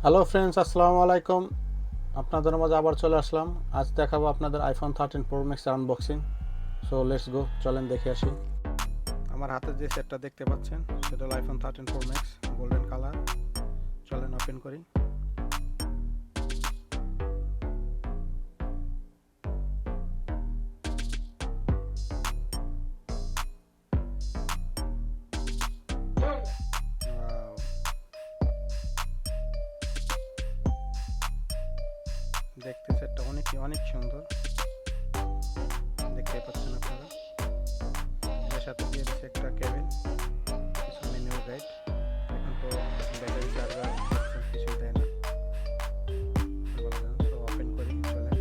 Hello friends, আসসালামু আলাইকুম। আপনাদের মাঝে আবার চলে আসলাম। আজ দেখাবো আপনাদের iPhone 13 pro max unboxing. So let's go, চলেন দেখে আসি। আমার হাতে যে সেটটা দেখতে পাচ্ছেন সেটা হলো iPhone 13 pro max, golden colour. চলেন ওপেন করি। Wow, দেখতে সেটটা অনেক অনেক সুন্দর, দেখতে পাচ্ছেন আপনারা। এর সাথে দিয়ে দিচ্ছে একটা কেবিল, পিছনে নিউ গাইড। এখন তো ব্যাটারি চার্জার কিছুই দেয় না। তো ওপেন করি, চলেন।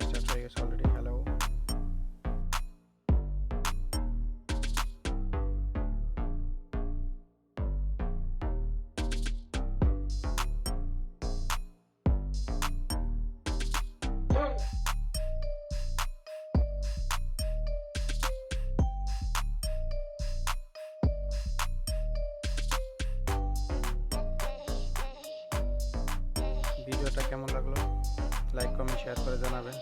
স্টার্ট হয়ে গেছে অলরেডি। হ্যালো, ভিডিওটা কেমন লাগলো লাইক কমেন্ট শেয়ার করে জানাবেন।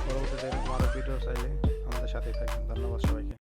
পরবর্তীতে এরকম আরও ভিডিও চাইলে আমাদের সাথেই থাকবেন। ধন্যবাদ সবাইকে।